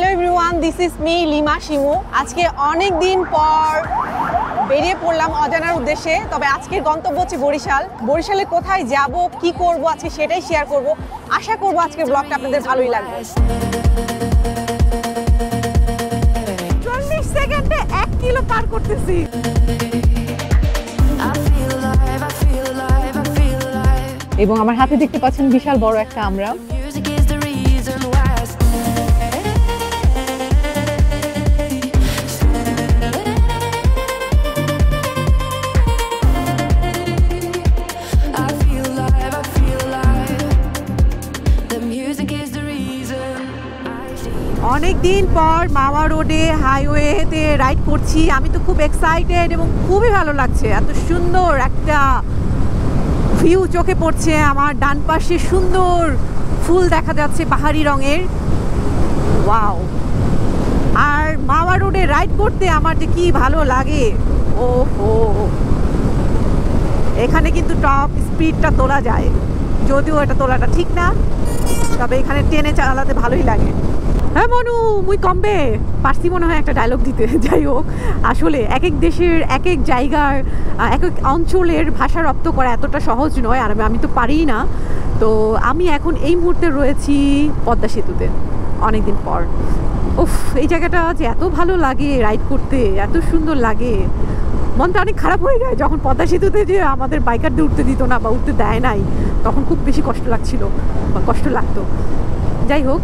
Hello everyone, this is me lima Shimu. আজকে অনেক দিন পর বেরিয়ে পড়লাম অজানার উদ্দেশ্যে। তবে আজকের গন্তব্য হচ্ছে বরিশাল। বরিশালে কোথায় যাব, কি করব আজকে সেটাই শেয়ার করব। আশা করব আজকের ব্লগটা আপনাদের ভালোই লাগবে। 40 সেকেন্ডে 1 কিলো পার করতেছি। এবং আমার হাতে দেখতে পাচ্ছেন বিশাল বড় একটা আমরা। অনেক দিন পর মাওয়া রোডে হাইওয়েতে রাইড করছি। আমি তো খুব এক্সাইটেড এবং খুবই ভালো লাগছে। এত সুন্দর একটা ভিউ চোখে পড়ছে। আমার ডান পাশে সুন্দর ফুল দেখা যাচ্ছে পাহাড়ি রঙের, ওয়াও। আর মাওয়া রোডে রাইড করতে আমার যে কি ভালো লাগে। ওহো, এখানে কিন্তু টপ স্পিডটা তোলা যায়, যদিও এটা তোলাটা ঠিক না, তবে এখানে টেনে চালাতে ভালোই লাগে। হ্যাঁ মনু, মুই কমবে পারছি মনে হয় একটা ডায়লগ দিতে। যাই হোক, আসলে এক এক দেশের এক এক জায়গার এক এক অঞ্চলের ভাষা রপ্ত করা এতটা সহজ নয়, আর আমি তো পারিই না। তো আমি এখন এই মুহূর্তে রয়েছি পদ্মা সেতুতে অনেকদিন পর। উফ, এই জায়গাটা যে এত ভালো লাগে রাইড করতে, এত সুন্দর লাগে। মনটা অনেক খারাপ হয়ে যায় যখন পদ্মা সেতুতে যে আমাদের বাইকারদের উঠতে দিত না বা উঠতে দেয় নাই, তখন খুব বেশি কষ্ট লাগছিল বা কষ্ট লাগতো। যাই হোক,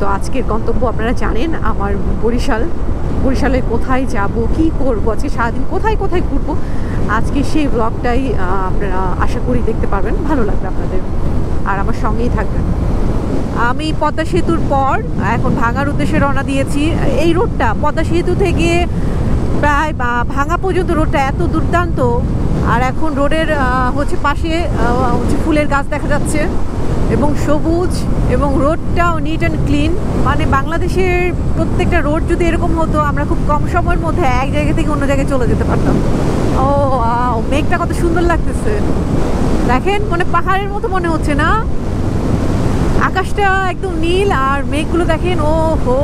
তো আজকের গন্তব্য আপনারা জানেন আমার বরিশাল। বরিশালে কোথায় যাব, কি করব, আজকে সারাদিন কোথায় কোথায় ঘুরবো, আজকে সেই ব্লগটাই আপনারা আশা করি দেখতে পারবেন, ভালো লাগবে আপনাদের, আর আমার সঙ্গেই থাকবেন। আমি পদ্মা সেতুর পর এখন ভাঙার উদ্দেশ্যে রওনা দিয়েছি। এই রোডটা পদ্মা সেতু থেকে প্রায় ভাঙা পর্যন্ত রোডটা এত দুর্দান্ত। আর এখন রোডের হচ্ছে পাশে হচ্ছে ফুলের গাছ দেখা যাচ্ছে এবং সবুজ, এবং রোডটাও নিট অ্যান্ড ক্লিন। মানে বাংলাদেশের প্রত্যেকটা রোড যদি এরকম হতো, আমরা খুব কম সময়ের মধ্যে এক জায়গা থেকে অন্য জায়গায় চলে যেতে পারতাম। ও মেঘটা কত সুন্দর লাগতেছে দেখেন, মানে পাহাড়ের মতো মনে হচ্ছে না? আকাশটা একদম নীল আর মেঘগুলো দেখেন। ও হো,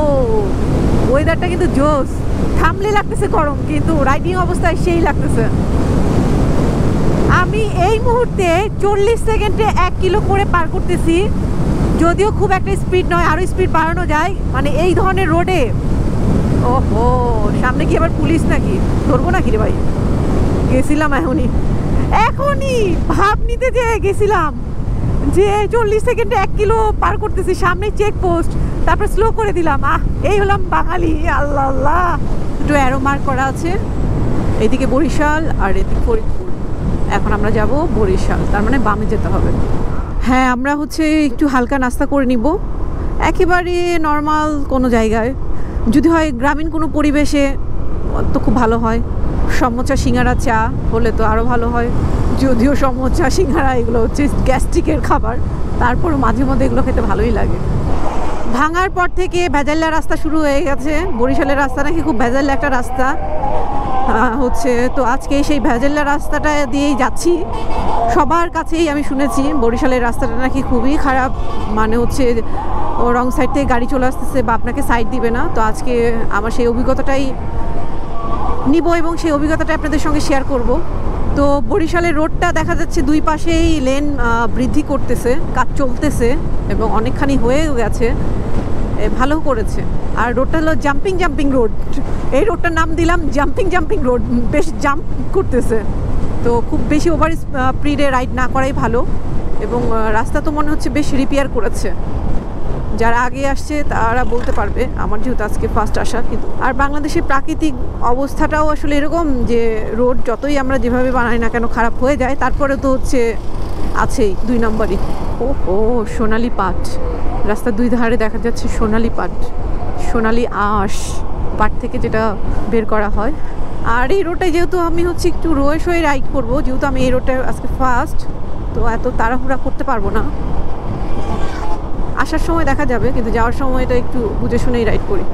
ওয়েদারটা কিন্তু জোস। থামলে লাগতেছে গরম, কিন্তু রাইডিং অবস্থায় সেই লাগতেছে। আমি এই মুহূর্তে 40 সেকেন্ডে 1 কিলো করে পার করতেছি, যদিও খুব একটা স্পিড নয়, আরও স্পিড বাড়ানো যায় মানে এই ধরনের রোডে। ওহো, সামনে কি আবার পুলিশ নাকি? ধরবো নাকি রে ভাই? গেছিলাম এখনই ভাব নিতে যে গেছিলাম যে 40 সেকেন্ডে 1 কিলো পার করতেছি, সামনে চেকপোস্ট, তারপর স্লো করে দিলাম। এই হলাম বাঙালি। আল্লাহ আল্লাহ, দুটো অ্যারো মার্ক করা আছে, এদিকে বরিশাল আর এদিকে ফরিদপুর। এখন আমরা যাব বরিশাল, তার মানে বামে যেতে হবে। হ্যাঁ, আমরা হচ্ছে একটু হালকা নাস্তা করে নিব, একেবারে নর্মাল কোনো জায়গায়। যদি হয় গ্রামীণ কোনো পরিবেশে তো খুব ভালো হয়। সমোচা সিঙ্গারা চা হলে তো আরও ভালো হয়, যদিও সমোচা সিঙ্গারা এগুলো হচ্ছে গ্যাস্ট্রিকের খাবার, তারপরও মাঝে মধ্যে এগুলো খেতে ভালোই লাগে। ভাঙার পর থেকে ভেজাল্লা রাস্তা শুরু হয়ে গেছে। বরিশালের রাস্তা নাকি খুব ভেজাল্লা একটা রাস্তা হচ্ছে। তো আজকে সেই ভেজাল্লা রাস্তাটা দিয়েই যাচ্ছি। সবার কাছেই আমি শুনেছি বরিশালের রাস্তাটা নাকি খুবই খারাপ, মানে হচ্ছে ও রং সাইড থেকে গাড়ি চলে আসতেছে বা আপনাকে সাইড দিবে না। তো আজকে আমার সেই অভিজ্ঞতাটাই নিব এবং সেই অভিজ্ঞতাটা আপনাদের সঙ্গে শেয়ার করব। তো বরিশালের রোডটা দেখা যাচ্ছে দুই পাশেই লেন বৃদ্ধি করতেছে, কাজ চলতেছে এবং অনেকখানি হয়েও গেছে, ভালো করেছে। আর রোডটা হলো জাম্পিং রোড। এই রোডটার নাম দিলাম জাম্পিং রোড, বেশ জাম্প করতেছে। তো খুব বেশি ওভার স্পিডে রাইড না করাই ভালো। এবং রাস্তা তো মনে হচ্ছে বেশ রিপেয়ার করেছে, যারা আগে আসছে তারা বলতে পারবে, আমার যেহেতু আজকে ফার্স্ট আসা। কিন্তু আর বাংলাদেশের প্রাকৃতিক অবস্থাটাও আসলে এরকম যে রোড যতই আমরা যেভাবে বানাই না কেন খারাপ হয়ে যায়, তারপরে তো হচ্ছে আছেই 2 নম্বরই। ও সোনালি পাট, রাস্তার দুই ধারে দেখা যাচ্ছে সোনালি পাট, সোনালি আঁশ পাট থেকে যেটা বের করা হয়। আর এই রোডটায় যেহেতু আমি হচ্ছে একটু রোয়ে শোয়ে রাইড করবো, যেহেতু আমি এই রোডটা আজকে ফার্স্ট, তো এত তাড়াহুড়া করতে পারবো না। আসার সময় দেখা যাবে, কিন্তু যাওয়ার সময়টা একটু বুঝে শুনেই রাইড করি।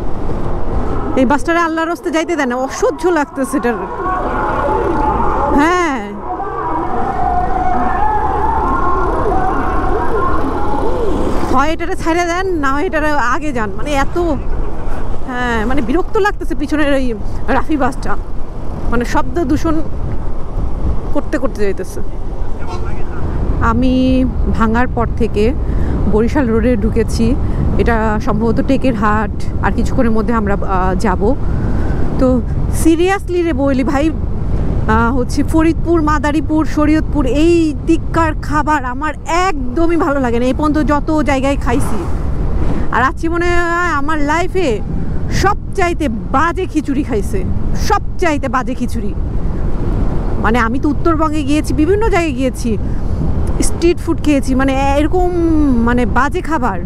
এই বাসটারে আল্লাহর রাস্তায় যাইতে দেয় না, অসহ্য লাগতেছে এটার। হ্যাঁ, হয় এটারে ছাইড়া দেন, না হয় এটারে আগে যান, মানে এত হ্যাঁ মানে বিরক্ত লাগতেছে পিছনের এই রাফি বাসটা, মানে শব্দ দূষণ করতে করতে যাইতেছে। আমি ভাঙার পর থেকে বরিশাল রোডে ঢুকেছি, এটা সম্ভবত টেকের হাট, আর কিছুক্ষণের মধ্যে আমরা যাব। তো সিরিয়াসলি রে বলি ভাই, হচ্ছে ফরিদপুর, মাদারীপুর, শরীয়তপুর এই দিককার খাবার আমার একদমই ভালো লাগে না এই পর্যন্ত যত জায়গায় খাইছি। আর আজকে মনে হয় আমার লাইফে সবচাইতে বাজে খিচুড়ি খাইছে, সবচাইতে বাজে খিচুড়ি। মানে আমি তো উত্তরবঙ্গে গিয়েছি, বিভিন্ন জায়গায় গিয়েছি, স্ট্রিট ফুড খেয়েছি, মানে এরকম মানে বাজে খাবার।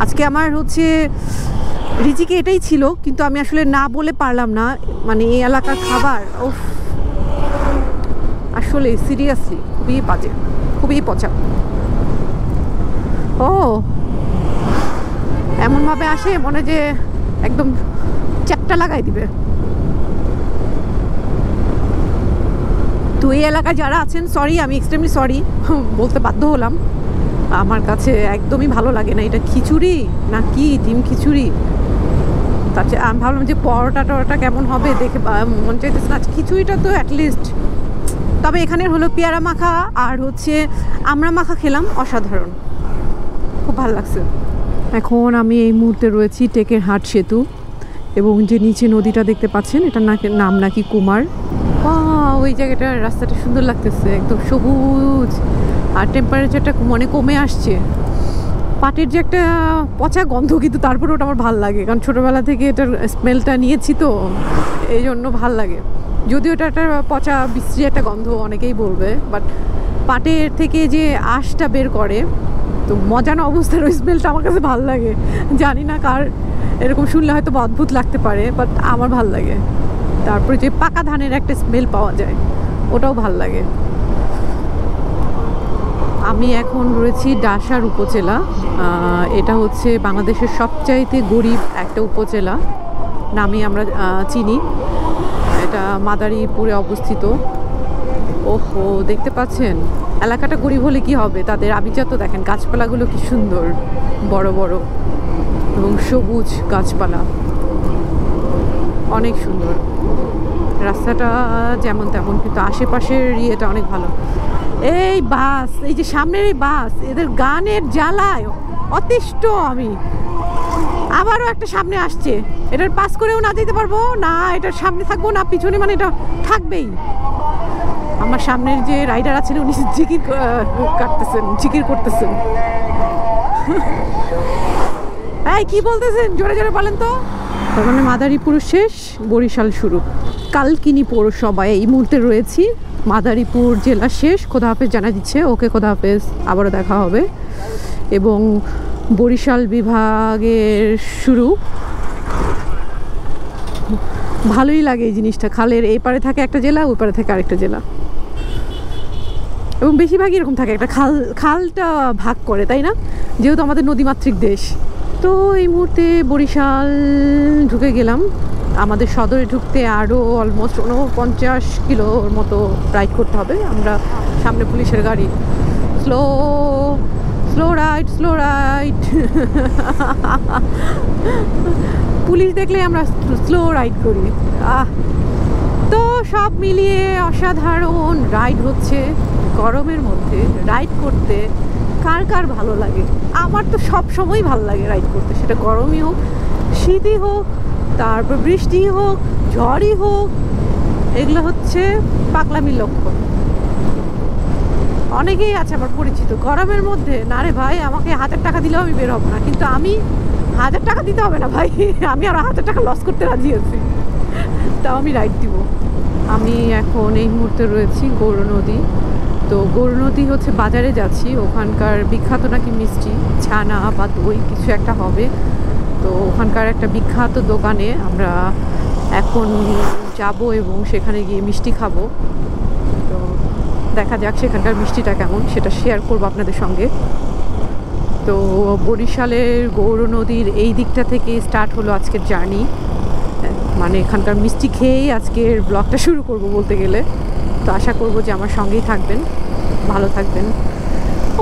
আজকে আমার হচ্ছে রিজিকে এটাই ছিল, কিন্তু আমি আসলে না বলে পারলাম না, মানে এই এলাকার খাবার আসলে সিরিয়াসলি খুবই বাজে, খুবই পচা। ও এমনভাবে আসে মনে যে একদম চ্যাপটা লাগাই দিবে। তো এই এলাকায় যারা আছেন, সরি, আমি এক্সট্রিমলি সরি বলতে বাধ্য হলাম, আমার কাছে একদমই ভালো লাগে না এটা। খিচুড়ি না কি ডিম খিচুড়ি, তাছাড়া আমি ভাবলাম যে পরোটা কেমন হবে দেখে মনে চাইতেছে না। খিচুড়িটা তো অ্যাটলিস্ট, তবে এখানের হলো পেয়ারা মাখা আর হচ্ছে আমরা মাখা খেলাম, অসাধারণ, খুব ভালো লাগছে। এখন আমি এই মুহূর্তে রয়েছি টেকের হাট সেতু, এবং যে নিচে নদীটা দেখতে পাচ্ছেন এটার নাম নাকি কুমার। ওই জায়গাটার রাস্তাটা সুন্দর লাগতেছে, একদম সবুজ, আর টেম্পারেচারটা মানে কমে আসছে। পাটের যে একটা পচা গন্ধ, কিন্তু তারপরে ওটা আমার ভালো লাগে, কারণ ছোটোবেলা থেকে এটার স্মেলটা নিয়েছি, তো এই জন্য ভাল লাগে। যদিও এটা একটা পচা বিশ্রী একটা গন্ধ অনেকেই বলবে, বাট পাটের থেকে যে আঁশটা বের করে, তো মজানো অবস্থার ওই স্মেলটা আমার কাছে ভাল লাগে। জানি না কার এরকম শুনলে হয়তো অদ্ভুত লাগতে পারে, বাট আমার ভাল লাগে। তারপরে যে পাকা ধানের একটা স্মেল পাওয়া যায়, ওটাও ভাল লাগে। আমি এখন রয়েছি ডাসার উপজেলা, এটা হচ্ছে বাংলাদেশের সবচাইতে গরিব একটা উপজেলা নামে আমরা চিনি। এটা মাদারীপুরে অবস্থিত। ওহো, দেখতে পাচ্ছেন এলাকাটা গরিব হলে কি হবে, তাদের আভিজাত্য দেখেন, গাছপালাগুলো কি সুন্দর, বড় বড় এবং সবুজ গাছপালা, অনেক সুন্দর। রাস্তাটা যেমন তেমন, কিন্তু আশেপাশের ইয়েটা অনেক ভালো। এই বাস, এই যে সামনের এই বাস, এদের গানের জ্বালায় অতিষ্ঠ আমি। আবারও একটা সামনে আসছে, এটার পাস করেও না যেতে পারবো না, এটার সামনে থাকবো না পিছনে, মানে এটা থাকবেই। আমার সামনের যে রাইডার আছেন উনি জিকির করতেছেন। এই কি বলতেছেন, জোরে জোরে বলেন তো। তার মানে মাদারীপুর শেষ, বরিশাল শুরু। কালকিনি পৌরসভায় এই মুহূর্তে রয়েছি, মাদারীপুর জেলা শেষ। খোদা হাফেজ জানা দিচ্ছে, ওকে খোদা হাফেজ, আবারও দেখা হবে। এবং বরিশাল বিভাগের শুরু। ভালোই লাগে এই জিনিসটা, খালের এই পারে থাকে একটা জেলা, ওই পারে থাকে আরেকটা জেলা, এবং বেশিরভাগই এরকম থাকে, একটা খালটা ভাগ করে, তাই না, যেহেতু আমাদের নদীমাতৃক দেশ। তো এই মুহূর্তে বরিশাল ঢুকে গেলাম। আমাদের সদরে ঢুকতে আরও অলমোস্ট 49 কিলোর মতো রাইড করতে হবে। আমরা সামনে পুলিশের গাড়ি, স্লো রাইড পুলিশ দেখলে আমরা স্লো রাইড করি। তো সব মিলিয়ে অসাধারণ রাইড হচ্ছে। গরমের মধ্যে রাইড করতে কার কার ভালো লাগে? আমার তো সব সময় ভালো লাগে রাইড করতে, সেটা গরমই হোক, শীতই হোক, তারপর বৃষ্টি হোক, ঝড়ই হোক, এগুলো হচ্ছে পাগলামির লক্ষণ। অনেকেই আছে আমার পরিচিত গরমের মধ্যে, না রে ভাই আমাকে 1000 টাকা দিলেও আমি বের হবো না, কিন্তু আমি 1000 টাকা দিতে হবে না ভাই, আমি আরো 1000 টাকা লস করতে রাজি আছি, তাও আমি রাইড দিব। আমি এখন এই মুহূর্তে রয়েছি গৌর নদী। তো গৌর নদী হচ্ছে বাজারে যাচ্ছি, ওখানকার বিখ্যাত নাকি মিষ্টি, ছানা বা দই কিছু একটা হবে। তো ওখানকার একটা বিখ্যাত দোকানে আমরা এখন যাব এবং সেখানে গিয়ে মিষ্টি খাবো। তো দেখা যাক সেখানকার মিষ্টিটা কেমন, সেটা শেয়ার করবো আপনাদের সঙ্গে। তো বরিশালের গৌর নদীর এই দিকটা থেকে স্টার্ট হলো আজকের জার্নি, মানে এখানকার মিষ্টি খেয়েই আজকের ব্লগটা শুরু করব বলতে গেলে। তো আশা করব যে আমার সঙ্গেই থাকবেন, ভালো থাকবেন।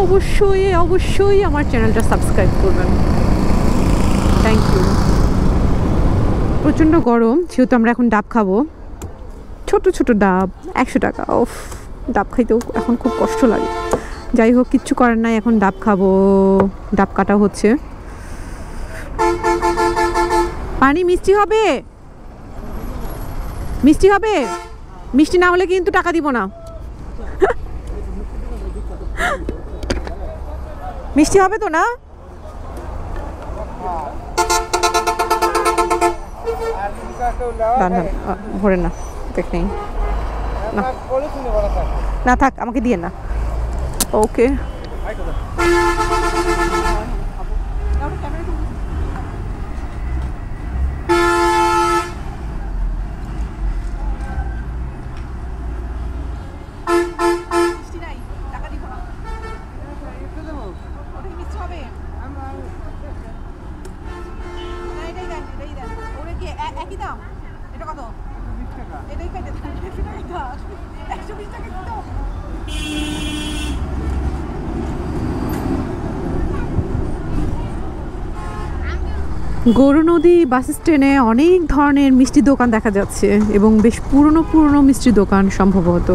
অবশ্যই অবশ্যই আমার চ্যানেলটা সাবস্ক্রাইব করবেন। Thank you. প্রচণ্ড গরম, যেহেতু আমরা এখন ডাব খাবো, ছোট ছোট ডাব 100 টাকা। ওফ, ডাব খাইতেও এখন খুব কষ্ট লাগে। যাই হোক, কিচ্ছু করার নাই, এখন ডাব খাবো। ডাব কাটা হচ্ছে। পানি মিষ্টি হবে, মিষ্টি হবে, মিষ্টি না হলে কিন্তু টাকা দিব না। মিষ্টি হবে তো না? ভরে না, দেখ নেই না, থাক, আমাকে দিয়ে না। ওকে, একই দাম। এটা কত? এটাই কেটে দেন। 120 টাকা দাও। গৌরনদী বাস স্ট্যান্ডে অনেক ধরনের মিষ্টি দোকান দেখা যাচ্ছে এবং বেশ পুরনো পুরনো মিষ্টি দোকান। সম্ভবত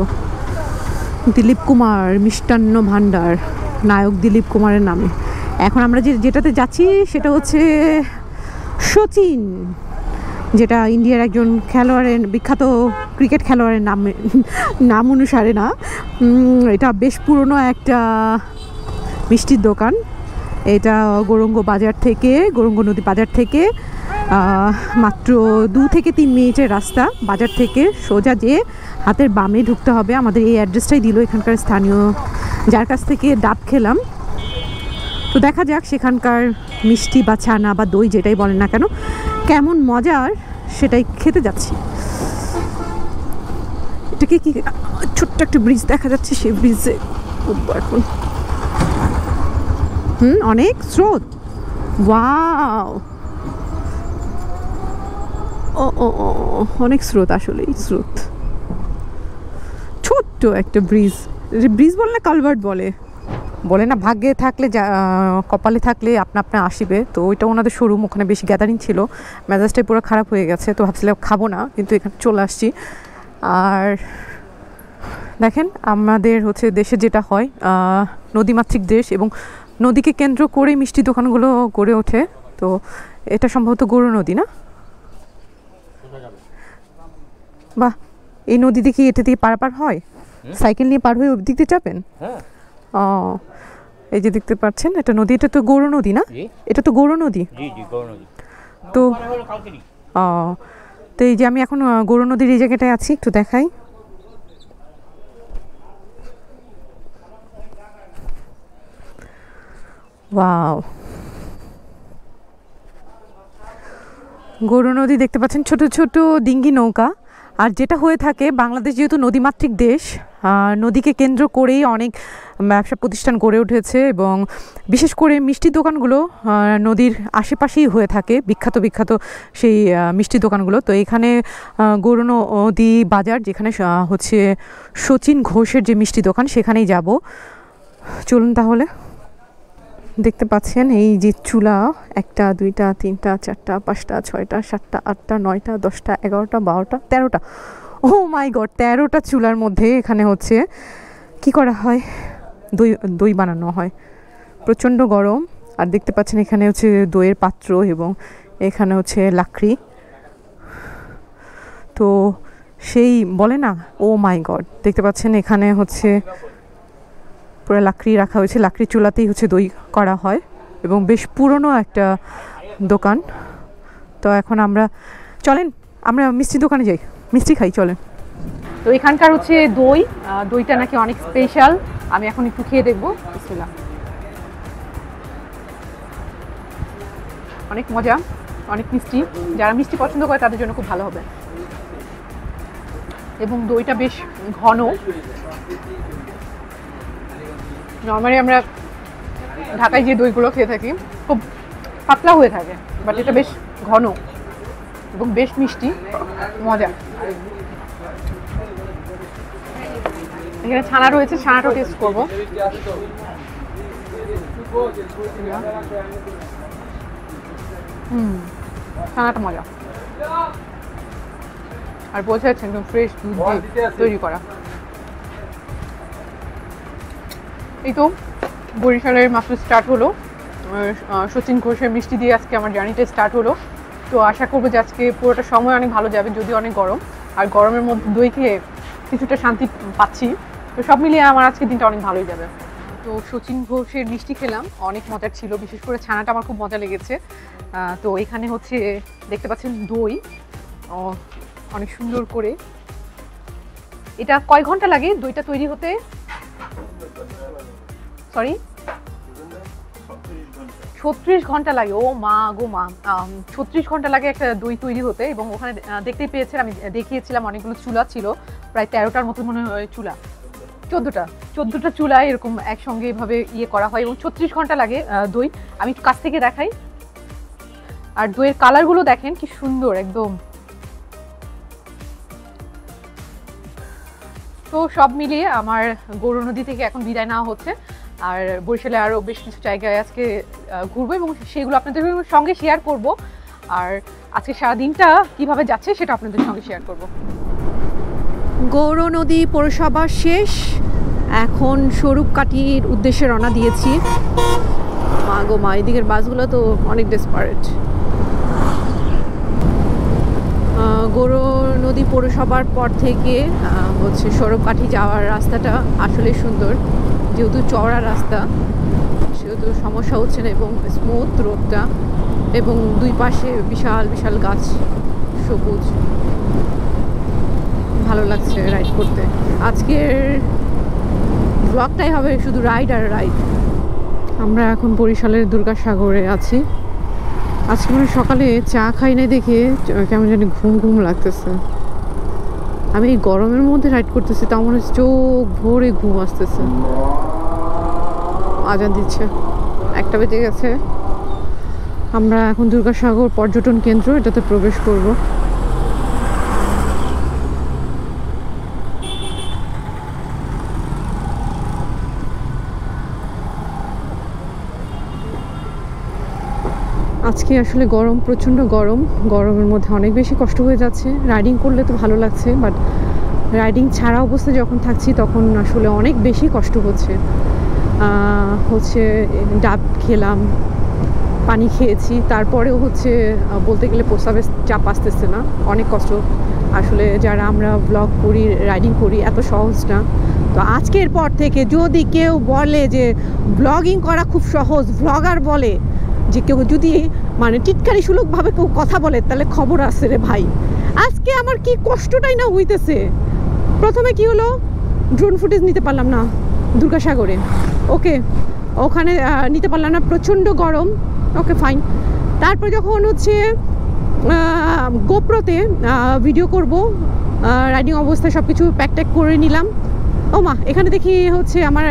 দিলীপ কুমার মিষ্টান্ন ভাণ্ডার, নায়ক দিলীপ কুমারের নামে। এখন আমরা যেটাতে যাচ্ছি সেটা হচ্ছে সচিন, যেটা ইন্ডিয়ার একজন খেলোয়াড়ের, বিখ্যাত ক্রিকেট খেলোয়াড়ের নাম অনুসারে না। এটা বেশ পুরনো একটা মিষ্টির দোকান। এটা গৌরঙ্গ নদী বাজার থেকে মাত্র 2 থেকে 3 মিনিটের রাস্তা। বাজার থেকে সোজা যেয়ে হাতের বামে ঢুকতে হবে। আমাদের এই অ্যাড্রেসটাই দিল এখানকার স্থানীয়, যার কাছ থেকে ডাব খেলাম। তো দেখা যাক সেখানকার মিষ্টি বা ছানা বা দই, যেটাই বলেন না কেন, কেমন মজার, সেটাই খেতে যাচ্ছি। এটাকে কি ছোট্ট একটা ব্রিজ দেখা যাচ্ছে, সেই ব্রিজে উঠবো এখন। অনেক স্রোত। ওয়াও, ও ও ও, অনেক স্রোত, আসলেই স্রোত। ছোট্ট একটা ব্রিজ, ব্রিজ বলে না কালভার্ট বলে না, ভাগ্যে থাকলে, কপালে থাকলে আপনা আসিবে। তো ওইটা ওনাদের শোরুম, ওখানে বেশি গ্যাদারিং ছিল, মেজাজটাই পুরো খারাপ হয়ে গেছে। তো ভাবছিলাম খাবো না, কিন্তু এখানে চলে আসছি। আর দেখেন, আমাদের হচ্ছে দেশে যেটা হয়, নদীমাতৃক দেশ এবং নদীকে কেন্দ্র করে মিষ্টি দোকানগুলো গড়ে ওঠে। তো এটা সম্ভবত গৌরনদী, না? বাহ, এই নদী দেখি এটা দিয়ে পারাপার হয়, সাইকেল নিয়ে পার হয়ে ওই দিক দিয়ে যাবেন? ও, এই যে দেখতে পাচ্ছেন, এটা নদী, এটা তো গৌরনদী, না? এটা তো গৌরনদী। তো তো এই যে আমি এখন গৌরনদীর এই জায়গাটায় আছি, একটু দেখাই। ওয়াও, গৌরনদী দেখতে পাচ্ছেন, ছোট ছোট ডিঙ্গি নৌকা। আর যেটা হয়ে থাকে, বাংলাদেশ যেহেতু নদীমাতৃক দেশ, নদীকে কেন্দ্র করেই অনেক ব্যবসা প্রতিষ্ঠান গড়ে উঠেছে এবং বিশেষ করে মিষ্টির দোকানগুলো নদীর আশেপাশেই হয়ে থাকে, বিখ্যাত সেই মিষ্টির দোকানগুলো। তো এখানে গৌরনদী বাজার, যেখানে হচ্ছে সচিন ঘোষের যে মিষ্টি দোকান, সেখানেই যাব। চলুন তাহলে। দেখতে পাচ্ছেন এই যে চুলা, 1টা 2টা 3টা 4টা 5টা 6টা 7টা 8টা 9টা 10টা 11টা 12টা 13টা, ও মাই গড, 13টা চুলার মধ্যে এখানে হচ্ছে কি করা হয়, দই বানানো হয়। প্রচণ্ড গরম। আর দেখতে পাচ্ছেন এখানে হচ্ছে দইয়ের পাত্র এবং এখানে হচ্ছে লাকড়ি। তো সেই বলে না, ও মাই গড, দেখতে পাচ্ছেন এখানে হচ্ছে পুরো লাকড়ি রাখা হয়েছে, লাকড়ি চুলাতেই হচ্ছে দই করা হয় এবং বেশ পুরনো একটা দোকান। তো এখন চলেন আমরা মিষ্টি দোকানে যাই, মিষ্টি খাই, চলেন। তো এখানকার হচ্ছে দইটা নাকি অনেক স্পেশাল। আমি এখন একটু খেয়ে দেখবো। বিসমিল্লাহ। অনেক মজা, অনেক মিষ্টি। যারা মিষ্টি পছন্দ করে তাদের জন্য খুব ভালো হবে। এবং দইটা বেশ ঘন। নর্মালি আমরা ঢাকায় যে দইগুলো খেয়ে থাকি খুব পাতলা হয়ে থাকে, বাট এটা বেশ ঘন এবং বেশ মিষ্টি, মজা। এখানে ছানা রয়েছে, ছানাটাও টেস্ট করবো। ছানাটা মজা, আর বোঝা যাচ্ছে একদম ফ্রেশ দুধ দিয়ে তৈরি করা। এই তো বরিশালের মাত্র স্টার্ট হলো, শচীন ঘোষের মিষ্টি দিয়ে আজকে আমার জার্নিটা স্টার্ট হলো। তো আশা করবো যে আজকে পুরোটা সময় অনেক ভালো যাবে, যদিও অনেক গরম, আর গরমের মধ্যে দই খেয়ে কিছুটা শান্তি পাচ্ছি। তো সব মিলিয়ে আমার আজকে দিনটা অনেক ভালোই যাবে। তো শচীন ঘোষের মিষ্টি খেলাম, অনেক মজার ছিল, বিশেষ করে ছানাটা আমার খুব মজা লেগেছে। তো এখানে হচ্ছে দেখতে পাচ্ছেন দই অনেক সুন্দর করে। এটা কয় ঘন্টা লাগে দইটা তৈরি হতে? সরি, 36 ঘন্টা লাগে। ও মা গো মা, 36 ঘন্টা লাগে একটা দই তৈরি হতে। এবং ওখানে দেখতেই পেয়েছেন, আমি দেখিয়েছিলাম অনেকগুলো চুলা ছিল, প্রায় 13টার মতো মনে হয় চুলা, 14টা চুলা এরকম একসঙ্গে এভাবে ইয়ে করা হয়, এবং 36 ঘন্টা লাগে দই। আমি একটু কাছ থেকে দেখাই, আর দইয়ের কালারগুলো দেখেন কি সুন্দর একদম। তো সব মিলিয়ে আমার গৌরনদী থেকে এখন বিদায় নেওয়া হচ্ছে, আর বরিশালে আরও বেশ কিছু জায়গায় আজকে ঘুরবো এবং সেগুলো আপনাদের সঙ্গে শেয়ার করব। আর আজকে সারাদিনটা কিভাবে যাচ্ছে সেটা আপনাদের সঙ্গে শেয়ার করব। গৌরনদী পৌরসভা শেষ, এখন স্বরূপকাঠির উদ্দেশ্যে রওনা দিয়েছি। মা গো মা, এদিকের বাসগুলো তো অনেক ডেসপারেট। গৌরনদী পৌরসভার পর থেকে হচ্ছে স্বরূপকাঠি যাওয়ার রাস্তাটা আসলে সুন্দর, যেহেতু চওড়া রাস্তা সেহেতু সমস্যা হচ্ছে না, এবং স্মুথ রোডটা, এবং দুই পাশে বিশাল বিশাল গাছ, সবুজ, ভালো লাগছে রাইড করতে। আজকের ব্লগটাই হবে শুধু রাইড আর রাইড। আমরা এখন বরিশালের দুর্গাসাগরে আছি। আজকে মানে সকালে চা খাই নাই দেখে কেমন জানি ঘুম ঘুম লাগতেছে। আমি এই গরমের মধ্যে রাইড করতেছি, তাও মনে হচ্ছে চোখ ভরে ঘুম আসতেছে। আজান দিচ্ছে, 1টা বেজে গেছে। আমরা এখন দুর্গাসাগর পর্যটন কেন্দ্র এটাতে প্রবেশ করব। আজকে আসলে গরম, প্রচণ্ড গরম, গরমের মধ্যে অনেক বেশি কষ্ট হয়ে যাচ্ছে। রাইডিং করলে তো ভালো লাগছে, বাট রাইডিং ছাড়া অবস্থায় যখন থাকছি তখন আসলে অনেক বেশি কষ্ট হচ্ছে। ডাব খেলাম, পানি খেয়েছি, তারপরেও হচ্ছে বলতে গেলে প্রস্রাবের চাপ আসতেছে না, অনেক কষ্ট। আসলে যারা আমরা ব্লগ করি, রাইডিং করি, এত সহজ না। তো আজকের পর থেকে যদি কেউ বলে যে ব্লগিং করা খুব সহজ, ব্লগার বলে যে কেউ যদি মানে টিটকারি সুলভভাবে কেউ কথা বলে, তাহলে খবর আছে রে ভাই। আজকে আমার কি কষ্টটাই না হইতেছে। প্রথমে কি হলো, ড্রোন ফুটেজ নিতে পারলাম না দুর্গাসাগরে, ওকে, ওখানে নিতে পারলাম না, প্রচণ্ড গরম, ওকে ফাইন। তারপর যখন হচ্ছে গোপ্রোতে ভিডিও করব, রাইডিং অবস্থায় সব কিছু প্যাক ট্যাক করে নিলাম। ও মা, এখানে দেখি হচ্ছে আমার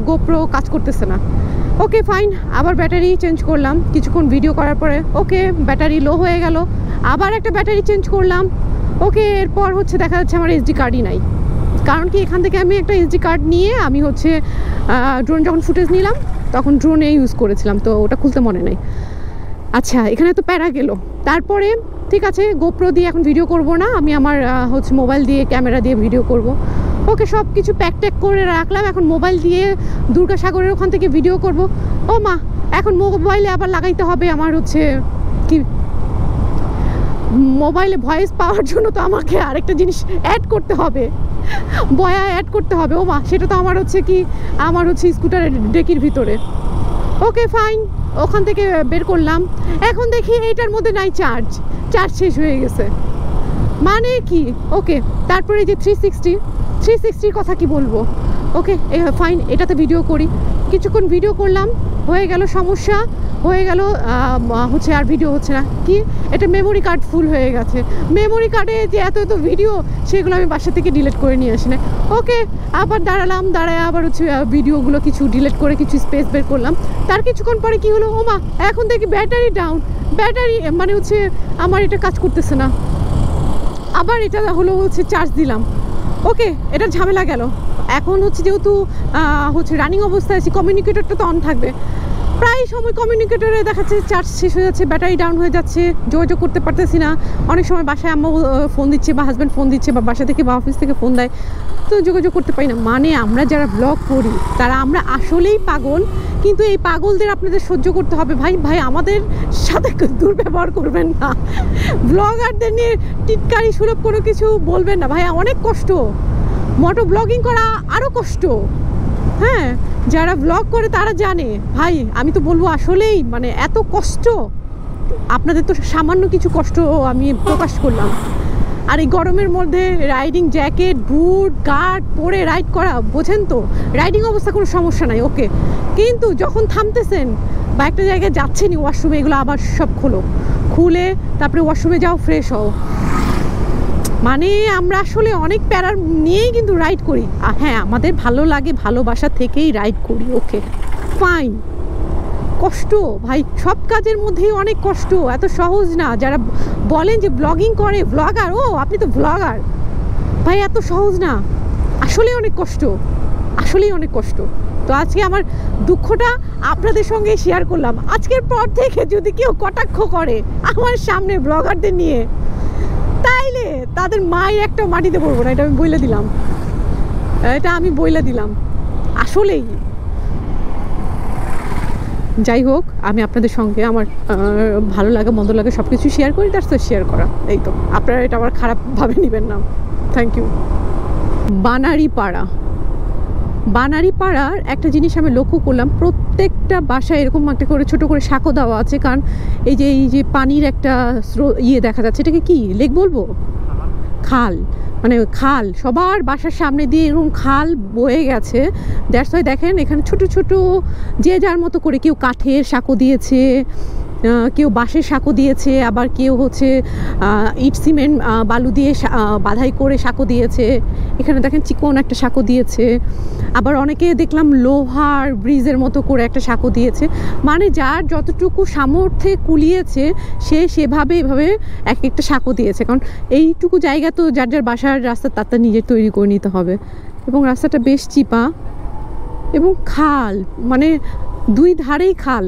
গোপ্রো কাজ করতেছে না, ওকে ফাইন। আবার ব্যাটারি চেঞ্জ করলাম কিছুক্ষণ ভিডিও করার পরে, ওকে ব্যাটারি লো হয়ে গেল, আবার একটা ব্যাটারি চেঞ্জ করলাম, ওকে। এরপর হচ্ছে দেখা যাচ্ছে আমার এসডি কার্ডই নাই, কারণ কি এখান থেকে আমি একটা এসডি কার্ড নিয়ে আমি হচ্ছে ড্রোন যখন ফুটেজ নিলাম তখন ড্রোনে ইউজ করেছিলাম, তো ওটা খুলতে মনে নেই। আচ্ছা, এখানে তো প্যারা গেল। তারপরে ঠিক আছে, গোপ্রো দিয়ে এখন ভিডিও করব না, আমি আমার হচ্ছে মোবাইল দিয়ে, ক্যামেরা দিয়ে ভিডিও করব। ওকে, সব কিছু প্যাক ট্যাক করে রাখলাম, এখন মোবাইল দিয়ে দুর্গাসাগরের ওখান থেকে ভিডিও করব। ও মা, এখন মোবাইলে আবার লাগাইতে হবে আমার হচ্ছে কি, মোবাইলে ভয়েস পাওয়ার জন্য তো আমাকে আরেকটা জিনিস অ্যাড করতে হবে, বয়া অ্যাড করতে হবে। ও মা, সেটা তো আমার হচ্ছে কি, আমার হচ্ছে স্কুটারের ডেকির ভিতরে। ওকে ফাইন, ওখান থেকে বের করলাম, এখন দেখি এইটার মধ্যে নাই চার্জ শেষ হয়ে গেছে, মানে কি। ওকে, তারপরে যে 360 কথা কি বলবো। ওকে ফাইন, এটাতে ভিডিও করি, কিছুক্ষণ ভিডিও করলাম, হয়ে গেল, সমস্যা হয়ে গেল, হচ্ছে আর ভিডিও হচ্ছে না। কি, এটা মেমোরি কার্ড ফুল হয়ে গেছে, মেমোরি কার্ডে যে এত ভিডিও সেগুলো আমি বাসা থেকে ডিলিট করে নিয়ে আসি না। ওকে, আবার দাঁড়ায় আবার হচ্ছে ভিডিওগুলো কিছু ডিলিট করে কিছু স্পেস বের করলাম। তার কিছুক্ষণ পরে কি হলো, ও মা, এখন দেখি ব্যাটারি ডাউন, ব্যাটারি মানে হচ্ছে আমার এটা কাজ করতেছে না। আবার এটা হলো হচ্ছে চার্জ দিলাম, ওকে, এটা ঝামেলা গেল। এখন হচ্ছে যেহেতু হচ্ছে রানিং অবস্থায় আছি, কমিউনিকেটরটা তো অন থাকবে, প্রায় সময় কমিউনিকেটরে দেখাচ্ছে চার্জ শেষ হয়ে যাচ্ছে, ব্যাটারি ডাউন হয়ে যাচ্ছে, যোগাযোগ করতে পারতেছি না। অনেক সময় বাসায় আম্মা ফোন দিচ্ছে বা হাজব্যান্ড ফোন দিচ্ছে বা বাসা থেকে বা অফিস থেকে ফোন দেয়, তো যোগাযোগ করতে পারি না। মানে আমরা যারা ব্লগ করি তারা আমরা আসলেই পাগল, কিন্তু এই পাগলদের আপনাদের সহ্য করতে হবে। ভাই ভাই আমাদের সাথে দুর্ব্যবহার করবেন না, ব্লগারদের নিয়ে টিটকারি সুলভ কোনো কিছু বলবেন না ভাই, অনেক কষ্ট। মোটো ব্লগিং করা আরও কষ্ট। হ্যাঁ, যারা ব্লগ করে তারা জানে ভাই, আমি তো বলবো আসলেই মানে এত কষ্ট। আপনাদের তো সামান্য কিছু কষ্ট আমি প্রকাশ করলাম। আর এই গরমের মধ্যে রাইডিং জ্যাকেট, বুট, গার্ড পরে রাইড করা, বোঝেন তো? রাইডিং অবস্থা কোনো সমস্যা নাই, ওকে, কিন্তু যখন থামতেছেন বা একটা জায়গায় যাচ্ছেনই, ওয়াশরুমে, এগুলো আবার সব খুলে তারপরে ওয়াশরুমে যাও, ফ্রেশ হও। মানে আমরা আসলে অনেক প্যারার নিয়েই কিন্তু রাইড করি। হ্যাঁ, আমাদের ভালো লাগে, ভালোবাসা থেকেই রাইড করি, ওকে ফাইন। কষ্ট ভাই, সব কাজের মধ্যেই অনেক কষ্ট, এত সহজ না। যারা বলেন যে ব্লগিং করে, ব্লগার, ও আপনি তো ব্লগার, ভাই এত সহজ না, আসলেই অনেক কষ্ট, আসলেই অনেক কষ্ট। তো আজকে আমার দুঃখটা আপনাদের সঙ্গে শেয়ার করলাম। আজকের পর থেকে যদি কেউ কটাক্ষ করে আমার সামনে ব্লগারদের নিয়ে, তাইলে তাদের মায়ের একটা মাটিতে পড়বো না, এটা আমি বলে দিলাম, এটা আমি বলে দিলাম। আসলেই যাই হোক, আমি আপনাদের সঙ্গে আমার ভালো লাগে মন্দ লাগে সব কিছু শেয়ার করি, তার সাথে শেয়ার করা, এই তো। আপনারা এটা আবার খারাপভাবে নেবেন না, থ্যাংক ইউ। বানারীপাড়ার একটা জিনিস আমি লক্ষ্য করলাম, প্রত্যেকটা বাসায় এরকম একটা করে ছোট করে সাঁকো দেওয়া আছে। কারণ এই যে পানির একটা দেখা যাচ্ছে, এটাকে কি লেক বলবো, খাল, মানে খাল সবার বাসার সামনে দিয়ে এরকম খাল বয়ে গেছে। দ্যাটস ওয়াই দেখেন এখানে ছোট ছোট যে যার মতো করে, কেউ কাঠের সাঁকো দিয়েছে, কেউ বাঁশের সাঁকো দিয়েছে, আবার কেউ হচ্ছে ইট সিমেন্ট বালু দিয়ে বাধাই করে সাঁকো দিয়েছে। এখানে দেখেন চিকন একটা সাঁকো দিয়েছে, আবার অনেকে দেখলাম লোহার ব্রিজের মতো করে একটা সাঁকো দিয়েছে। মানে যার যতটুকু সামর্থ্যে কুলিয়েছে সে সেভাবে এভাবে এক একটা সাঁকো দিয়েছে। কারণ এইটুকু জায়গা তো যার যার বাসার রাস্তা তার নিজের তৈরি করে নিতে হবে। এবং রাস্তাটা বেশ চিপা এবং খাল, মানে দুই ধারেই খাল।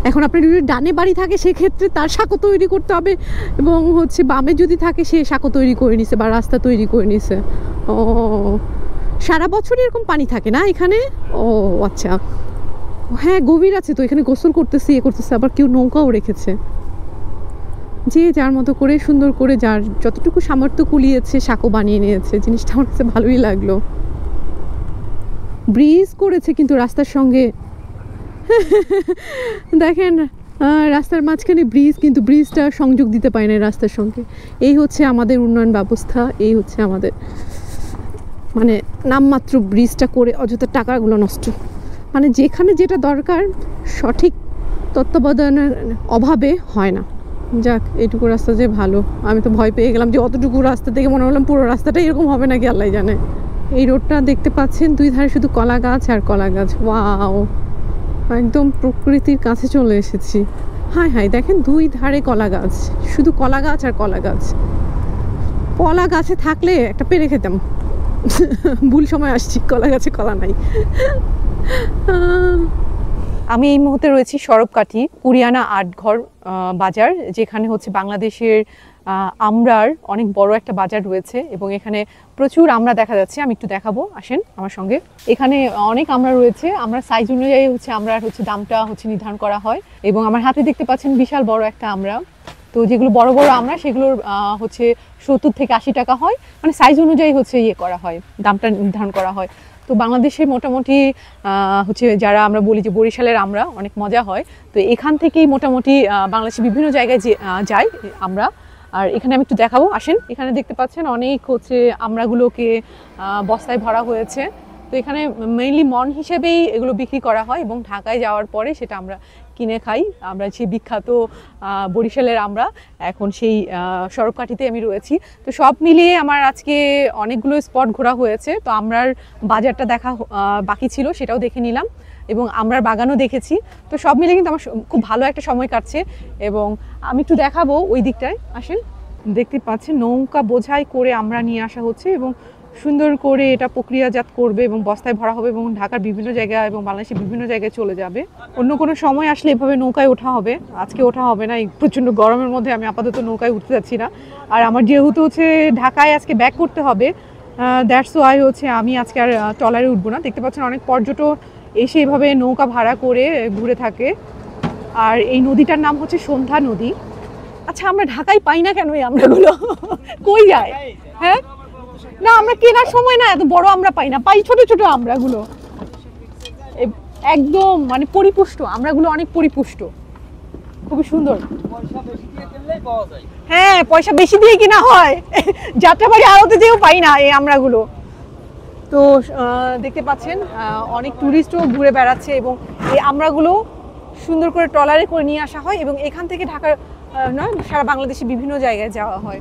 এখন আপনার যদি ডানে বাড়ি থাকে সেক্ষেত্রে তার সাঁকো তৈরি করতে হবে, এবং হচ্ছে বামে যদি থাকে সে সাঁকো তৈরি করে নিছে বা রাস্তা তৈরি করে নিছে। ও, সারা বছর এরকম পানি থাকে না এখানে? ও আচ্ছা, হ্যাঁ গভীর আছে তো, এখানে গোসল করতেছে, করতেছে, আবার কেউ নৌকাও রেখেছে। যে যার মতো করে সুন্দর করে যার যতটুকু সামর্থ্য কুলিয়েছে সাঁকো বানিয়ে নিয়েছে। জিনিসটা আমার কাছে ভালোই লাগলো। ব্রিজ করেছে কিন্তু রাস্তার সঙ্গে, দেখেন রাস্তার মাঝখানে ব্রিজ, কিন্তু ব্রিজটা সংযোগ দিতে পারে না রাস্তার সঙ্গে। এই হচ্ছে আমাদের উন্নয়ন ব্যবস্থা, এই হচ্ছে আমাদের, মানে নামমাত্র ব্রিজটা করে অযথা টাকাগুলো নষ্ট। মানে যেখানে যেটা দরকার সঠিক তত্ত্বাবধানের অভাবে হয় না। যাক, এইটুকু রাস্তা যে ভালো, আমি তো ভয় পেয়ে গেলাম যে অতটুকু রাস্তা থেকে মনে হলাম পুরো রাস্তাটা এরকম হবে নাকি আল্লাহ জানে। এই রোডটা দেখতে পাচ্ছেন, দুই ধারে শুধু কলা গাছ আর কলা গাছ। ওয়াও, একদম প্রকৃতির কাছে চলে এসেছি। হাই হাই, দেখেন দুই ধারে কলা গাছ, শুধু কলা গাছ আর কলা গাছ। কলা গাছে থাকলে একটা পেরে খেতাম। ভুল সময় আসছি, কলা গাছে কলা নাই। আমি এই মুহূর্তে রয়েছি সরবকাঠি কুরিয়ানা আটঘর বাজার, যেখানে হচ্ছে বাংলাদেশের আমড়ার অনেক বড় একটা বাজার রয়েছে এবং এখানে প্রচুর আমড়া দেখা যাচ্ছে। আমি একটু দেখাবো, আসেন আমার সঙ্গে। এখানে অনেক আমড়া রয়েছে, আমরা সাইজ অনুযায়ী হচ্ছে আমড়ার হচ্ছে দামটা হচ্ছে নির্ধারণ করা হয়। এবং আমার হাতে দেখতে পাচ্ছেন বিশাল বড় একটা আমড়া। তো যেগুলো বড় বড় আমড়া সেগুলোর হচ্ছে 70 থেকে 80 টাকা হয়, মানে সাইজ অনুযায়ী হচ্ছে করা হয়, দামটা নির্ধারণ করা হয়। তো বাংলাদেশের মোটামুটি হচ্ছে যারা আমরা বলি যে বরিশালের আমরা অনেক মজা হয়, তো এখান থেকেই মোটামুটি বাংলাদেশের বিভিন্ন জায়গায় যাই আমরা। আর এখানে আমি একটু দেখাবো, আসেন। এখানে দেখতে পাচ্ছেন অনেক হচ্ছে আমড়াগুলোকে বস্তায় ভরা হয়েছে। তো এখানে মেইনলি মন হিসেবেই এগুলো বিক্রি করা হয় এবং ঢাকায় যাওয়ার পরে সেটা আমরা কিনে খাই। আমরা সেই বিখ্যাত বরিশালের আমরা এখন সেই সরবকাঠিতে আমি রয়েছি। তো সব মিলিয়ে আমার আজকে অনেকগুলো স্পট ঘোরা হয়েছে। তো আমরার বাজারটা দেখা বাকি ছিল, সেটাও দেখে নিলাম এবং আমরার বাগানও দেখেছি। তো সব মিলে কিন্তু আমার খুব ভালো একটা সময় কাটছে। এবং আমি একটু দেখাবো ওই দিকটায়, আসেন। দেখতে পাচ্ছেন নৌকা বোঝাই করে আমরা নিয়ে আসা হচ্ছে এবং সুন্দর করে এটা প্রক্রিয়াজাত করবে এবং বস্তায় ভরা হবে এবং ঢাকার বিভিন্ন জায়গায় এবং বাংলাদেশের বিভিন্ন জায়গায় চলে যাবে। অন্য কোনো সময় আসলে এভাবে নৌকায় ওঠা হবে, আজকে ওঠা হবে না। এই প্রচণ্ড গরমের মধ্যে আমি আপাতত নৌকায় উঠতে যাচ্ছি না। আর আমার যেহেতু হচ্ছে ঢাকায় আজকে ব্যাক করতে হবে, দ্যাটস ওয়াই হচ্ছে আমি আজকে আর ট্রলারে উঠবো না। দেখতে পাচ্ছেন অনেক পর্যটক এসে এভাবে নৌকা ভাড়া করে ঘুরে থাকে। আর এই নদীটার নাম হচ্ছে সন্ধ্যা নদী। আচ্ছা, আমরা ঢাকায় পাই না কেন এই আমরাগুলো? কই যায়? হ্যাঁ না, আমরা কেনার সময় না এত বড় আমরা পাই না, পাই ছোট ছোট আমরাগুলো, একদম মানে পরিপুষ্ট আমরাগুলো, অনেক পরিপুষ্ট, খুবই সুন্দর। হ্যাঁ, পয়সা বেশি দিয়ে কিনা হয়, যাত্রাবাড়ি আড়তে যেও পাই না এই আমরাগুলো। তো দেখতে পাচ্ছেন অনেক টুরিস্টও ঘুরে বেড়াচ্ছে এবং এই আমরাগুলো সুন্দর করে ট্রলারে করে নিয়ে আসা হয় এবং এখান থেকে ঢাকার না সারা বাংলাদেশে বিভিন্ন জায়গায় যাওয়া হয়।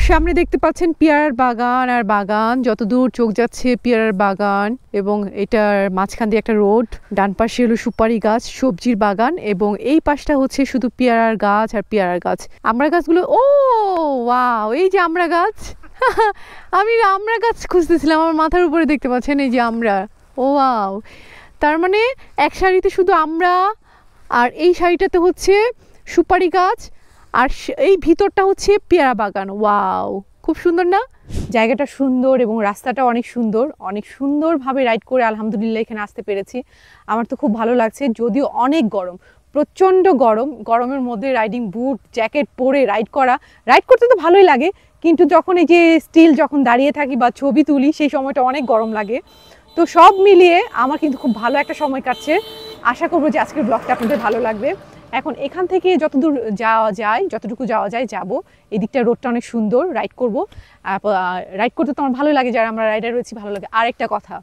সামনে দেখতে পাচ্ছেন পেয়ারার বাগান আর বাগান, যতদূর চোখ যাচ্ছে পেয়ারার বাগান এবং এটার মাঝখান দিয়ে একটা রোড, ডান পাশে হলো সুপারি গাছ, সবজির বাগান এবং এই পাশটা হচ্ছে শুধু পেয়ারার গাছ আর পেয়ারার গাছ। আমড়া গাছগুলো, ও ওয়াও, এই যে আমড়া গাছ, আমি আমড়া গাছ খুঁজতেছিলাম, আমার মাথার উপরে দেখতে পাচ্ছেন এই যে আমড়া, ও ওয়াও। তার মানে এক সারিতে শুধু আমড়া আর এই সারিটাতে হচ্ছে সুপারি গাছ আর এই ভিতরটা হচ্ছে পেয়ারা বাগান। ওয়াও, খুব সুন্দর না? জায়গাটা সুন্দর এবং রাস্তাটা অনেক সুন্দর, অনেক সুন্দরভাবে রাইড করে আলহামদুলিল্লাহ এখানে আসতে পেরেছি। আমার তো খুব ভালো লাগছে, যদিও অনেক গরম, প্রচণ্ড গরম। গরমের মধ্যে রাইডিং বুট জ্যাকেট পরে রাইড করতে তো ভালোই লাগে, কিন্তু যখন এই যে স্টিল যখন দাঁড়িয়ে থাকি বা ছবি তুলি সেই সময়টা অনেক গরম লাগে। তো সব মিলিয়ে আমার কিন্তু খুব ভালো একটা সময় কাটছে। আশা করবো যে আজকের ব্লগটা আপনাদের ভালো লাগবে। এখন এখান থেকে যতদূর যাওয়া যায়, যতটুকু যাওয়া যায় যাব। এদিকটা রোডটা অনেক সুন্দর, রাইড করব। রাইড করতে তো আমার ভালো লাগে, যারা আমরা রাইডার রয়েছি ভালো লাগে। আর একটা কথা,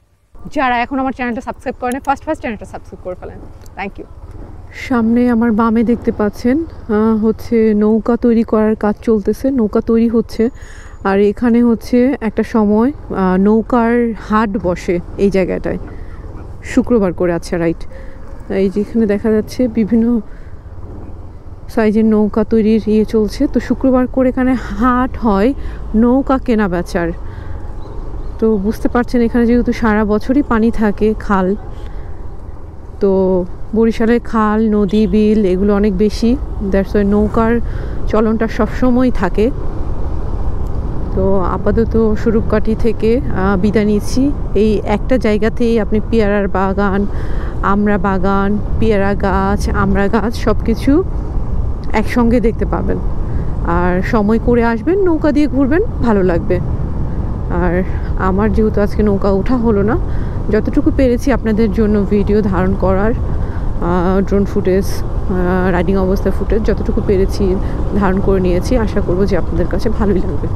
যারা এখন আমার চ্যানেলটা সাবস্ক্রাইব করেন, ফার্স্ট চ্যানেলটা সাবস্ক্রাইব করে ফেলেন। Thank you. সামনে আমার বামে দেখতে পাচ্ছেন হচ্ছে নৌকা তৈরি করার কাজ চলতেছে, নৌকা তৈরি হচ্ছে। আর এখানে হচ্ছে একটা সময় নৌকার হাট বসে এই জায়গাটায়, শুক্রবার করে। আচ্ছা রাইট, এই যেখানে দেখা যাচ্ছে বিভিন্ন সাইজের নৌকা তৈরির চলছে। তো শুক্রবার করে এখানে হাট হয় নৌকা কেনা বেচার। তো বুঝতে পারছেন এখানে যেহেতু সারা বছরই পানি থাকে, খাল, তো বরিশালের খাল, নদী, বিল এগুলো অনেক বেশি, দ্যাটস ওয়াই নৌকার চলনটা সবসময় থাকে। তো আপাতত স্বরূপকাঠি থেকে বিদায় নিচ্ছি। এই একটা জায়গাতেই আপনি পেয়ারার বাগান, আমড়া বাগান, পেয়ারা গাছ, আমড়া গাছ সব কিছু একসঙ্গে দেখতে পাবেন। আর সময় করে আসবেন, নৌকা দিয়ে ঘুরবেন, ভালো লাগবে। আর আমার যেহেতু আজকে নৌকা ওঠা হলো না, যতটুকু পেরেছি আপনাদের জন্য ভিডিও ধারণ করার, ড্রোন ফুটেজ, রাইডিং অবস্থার ফুটেজ যতটুকু পেরেছি ধারণ করে নিয়েছি। আশা করব যে আপনাদের কাছে ভালোই লাগবে।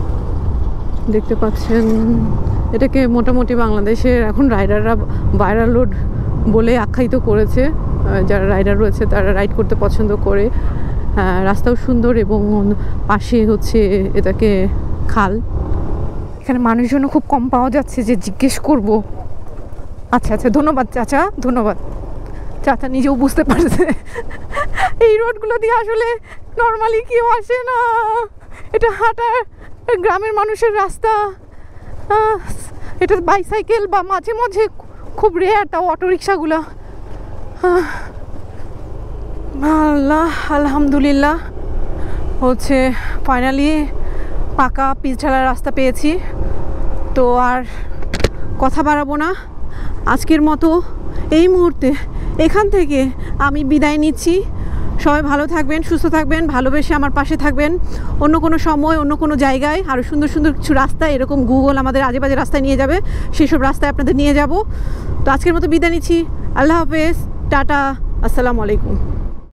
দেখতে পাচ্ছেন এটাকে মোটামুটি বাংলাদেশের এখন রাইডাররা ভাইরাল রোড বলে আখ্যায়িত করেছে। যারা রাইডার রয়েছে তারা রাইড করতে পছন্দ করে। রাস্তাও সুন্দর এবং পাশে হচ্ছে এটাকে খাল। এখানে মানুষজনও খুব কম পাওয়া যাচ্ছে যে জিজ্ঞেস করব। আচ্ছা আচ্ছা, ধন্যবাদ চাচা, ধন্যবাদ। চাচা নিজেও বুঝতে পারছে এই রোডগুলো দিয়ে আসলে নর্মালি কেউ আসে না, এটা হাঁটার গ্রামের মানুষের রাস্তা। এটা বাইসাইকেল বা মাঝে মাঝে খুব রেয়ার, তাও অটো রিক্সাগুলো। আল্লাহ, আলহামদুলিল্লাহ হচ্ছে ফাইনালি পাকা পিচঢালা রাস্তা পেয়েছি। তো আর কথা বাড়াবো না, আজকের মতো এই মুহূর্তে এখান থেকে আমি বিদায় নিচ্ছি। সবাই ভালো থাকবেন, সুস্থ থাকবেন, ভালোবেসে আমার পাশে থাকবেন। অন্য কোনো সময়, অন্য কোনো জায়গায় আরও সুন্দর সুন্দর কিছু রাস্তা, এরকম গুগল আমাদের আজে বাজে রাস্তায় নিয়ে যাবে, সেসব রাস্তায় আপনাদের নিয়ে যাব। তো আজকের মতো বিদায় নিচ্ছি। আল্লাহ হাফেজ, টাটা, আসসালামু আলাইকুম।